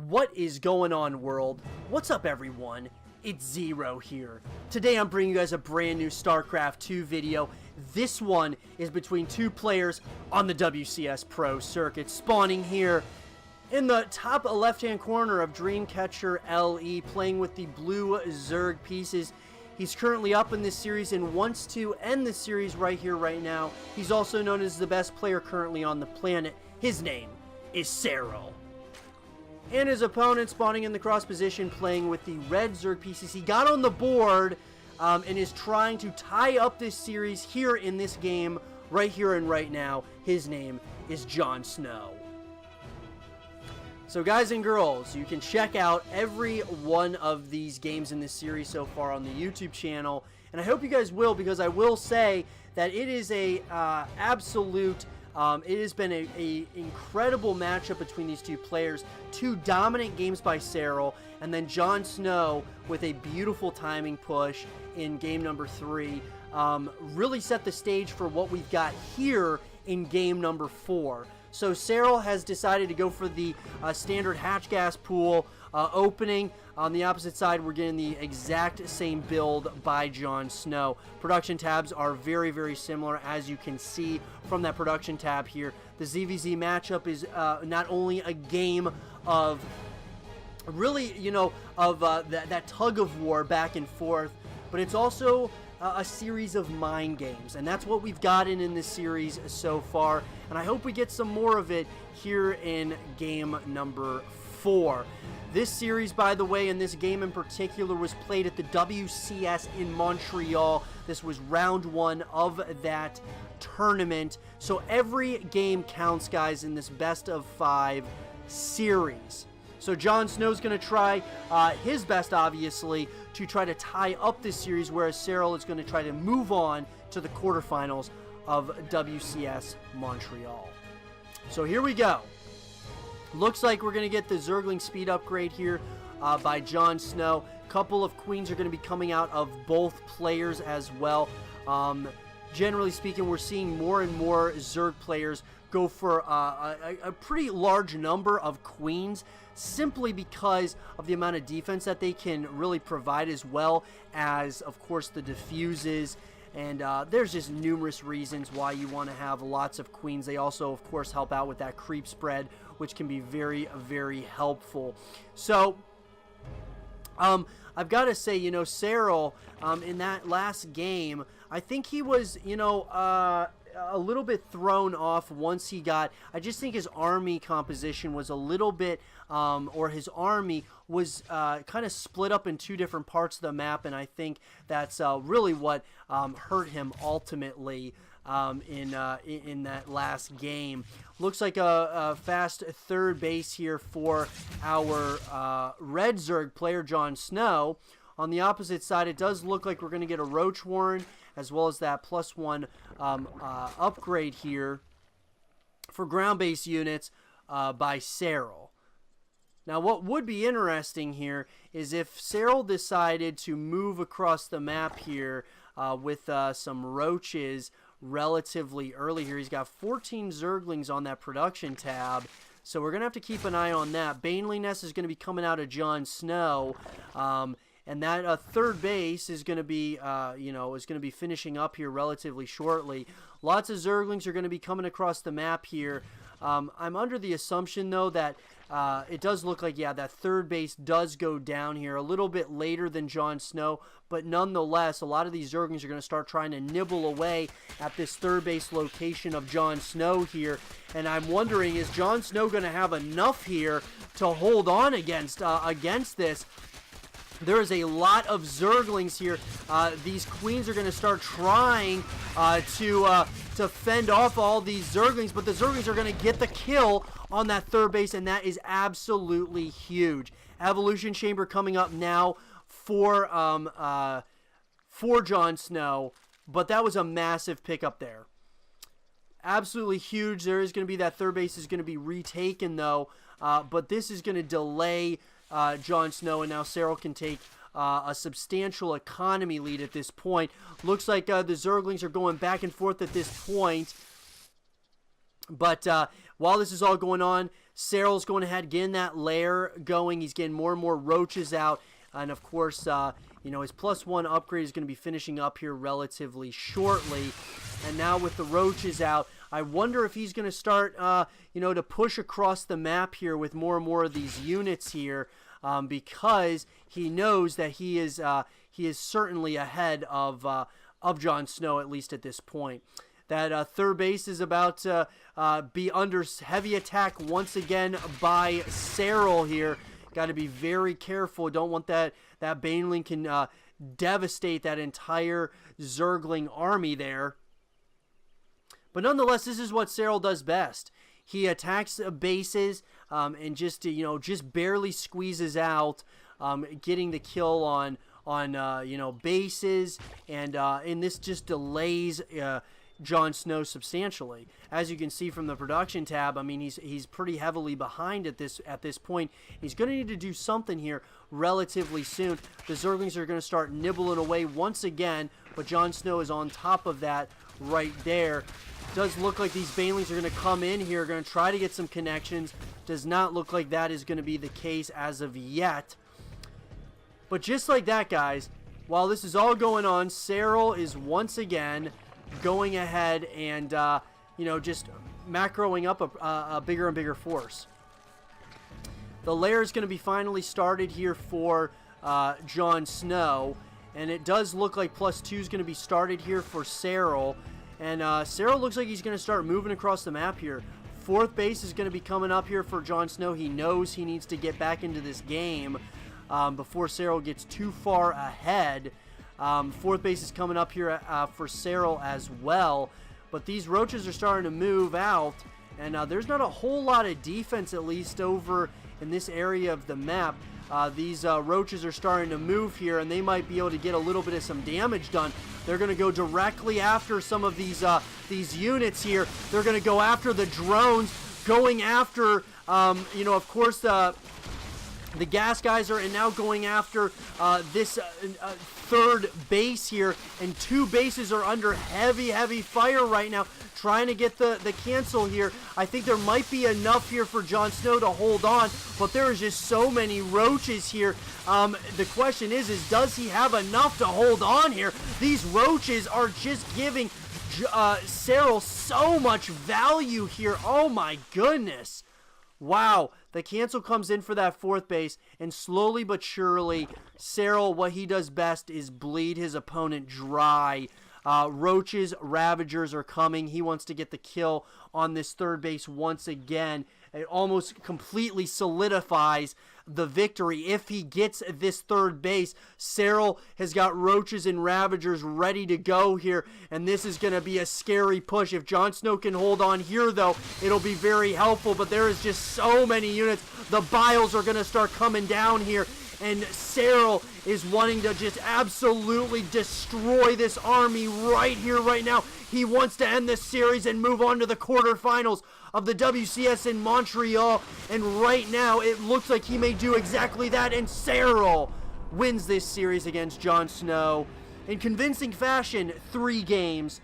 What is going on, world? What's up, everyone? It's Zero here. Today I'm bringing you guys a brand new Starcraft 2 video. This one is between two players on the WCS Pro circuit, spawning here in the top left-hand corner of Dreamcatcher LE, playing with the blue Zerg pieces. He's currently up in this series and wants to end the series right here, right now. He's also known as the best player currently on the planet. His name is Serral. And his opponent spawning in the cross position, playing with the red Zerg pieces. He got on the board and is trying to tie up this series here in this game, right here and right now. His name is JonSnow. So guys and girls, you can check out every one of these games in this series so far on the YouTube channel. And I hope you guys will, because I will say that it is a absolute... it has been a incredible matchup between these two players. Two dominant games by Serral, and then JonSnow with a beautiful timing push in game number 3. Really set the stage for what we've got here in game number 4. So Serral has decided to go for the standard hatch gas pool opening. On the opposite side, we're getting the exact same build by JonSnow. Production tabs are very, very similar, as you can see from that production tab here. The ZvZ matchup is not only a game of really, you know, of that tug of war back and forth, but it's also a series of mind games, and that's what we've gotten in this series so far, and I hope we get some more of it here in game number 4. This series, by the way, and this game in particular, was played at the WCS in Montreal. This was round 1 of that tournament, so every game counts, guys, in this best of 5 series. So JonSnow's going to try his best, obviously, to try to tie up this series, whereas Serral is going to try to move on to the quarterfinals of WCS Montreal. So here we go. Looks like we're going to get the Zergling speed upgrade here by JonSnow. Couple of queens are going to be coming out of both players as well. Generally speaking, we're seeing more and more Zerg players go for a pretty large number of queens, simply because of the amount of defense that they can really provide, as well as, of course, the diffuses. And there's just numerous reasons why you want to have lots of queens. They also, of course, help out with that creep spread, which can be very, very helpful. So I've got to say, you know, Serral, in that last game, I think he was, you know, a little bit thrown off once he got... I just think his army composition was a little bit, or his army was kind of split up in two different parts of the map, and I think that's really what hurt him ultimately in that last game. Looks like a fast third base here for our red Zerg player, JonSnow. On the opposite side, it does look like we're going to get a Roach Warren, as well as that +1 upgrade here for ground-based units by Serral. Now, what would be interesting here is if Serral decided to move across the map here with some Roaches relatively early here. He's got 14 Zerglings on that production tab, so we're going to have to keep an eye on that. Baneliness is going to be coming out of JonSnow. And that third base is going to be, you know, is going to be finishing up here relatively shortly. Lots of Zerglings are going to be coming across the map here. I'm under the assumption, though, that it does look like, yeah, that third base does go down here a little bit later than JonSnow, but nonetheless, a lot of these Zerglings are going to start trying to nibble away at this third base location of JonSnow here. And I'm wondering, is JonSnow going to have enough here to hold on against this? There is a lot of Zerglings here. These queens are going to start trying to fend off all these Zerglings, but the Zerglings are going to get the kill on that third base, and that is absolutely huge. Evolution Chamber coming up now for JonSnow, but that was a massive pickup there. Absolutely huge. There is going to be that third base is going to be retaken, though, but this is going to delay JonSnow, and now Serral can take a substantial economy lead at this point. Looks like the Zerglings are going back and forth at this point. But while this is all going on, Serral's going ahead, getting that lair going. He's getting more and more roaches out. And, of course, you know, his +1 upgrade is going to be finishing up here relatively shortly. And now with the roaches out, I wonder if he's going to start, you know, to push across the map here with more and more of these units here, because he knows that he is certainly ahead of JonSnow, at least at this point. That third base is about to be under heavy attack once again by Serral here. Got to be very careful. Don't want that Baneling can devastate that entire Zergling army there. But nonetheless, this is what Serral does best. He attacks bases and just barely squeezes out, getting the kill on bases, and this just delays JonSnow substantially. As you can see from the production tab, I mean, he's pretty heavily behind at this point. He's going to need to do something here relatively soon. The Zerglings are going to start nibbling away once again, but JonSnow is on top of that right there. Does look like these Banelings are going to come in here, going to try to get some connections. Does not look like that is going to be the case as of yet. But just like that, guys, while this is all going on, Serral is once again going ahead and, just macroing up a bigger and bigger force. The lair is going to be finally started here for JonSnow, and it does look like +2 is going to be started here for Serral. And Serral looks like he's going to start moving across the map here. Fourth base is going to be coming up here for JonSnow. He knows he needs to get back into this game before Serral gets too far ahead. Fourth base is coming up here for Serral as well. But these roaches are starting to move out. And there's not a whole lot of defense, at least, over in this area of the map. These roaches are starting to move here, and they might be able to get a little bit of some damage done. They're going to go directly after some of these units here. They're going to go after the drones, going after, of course, the gas guys are now going after this third base here, and two bases are under heavy fire right now, trying to get the cancel here. I think there might be enough here for JonSnow to hold on, but there is just so many roaches here. The question is does he have enough to hold on here? These roaches are just giving Serral so much value here. Oh my goodness. Wow, the cancel comes in for that fourth base, and slowly but surely, Serral, what he does best is bleed his opponent dry. Roaches, Ravagers are coming. He wants to get the kill on this third base once again. It almost completely solidifies the victory. If he gets this third base, Serral has got Roaches and Ravagers ready to go here, and this is going to be a scary push. If JonSnow can hold on here, though, it'll be very helpful, but there is just so many units. The Biles are going to start coming down here, and Serral is wanting to just absolutely destroy this army right here, right now. He wants to end this series and move on to the quarterfinals of the WCS in Montreal, and right now it looks like he may do exactly that, and Serral wins this series against JonSnow in convincing fashion, 3-1.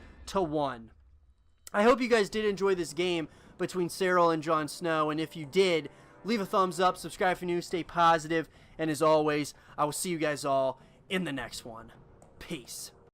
I hope you guys did enjoy this game between Serral and JonSnow, and if you did, leave a thumbs up, subscribe if you're new, stay positive, and as always, I will see you guys all in the next one. Peace.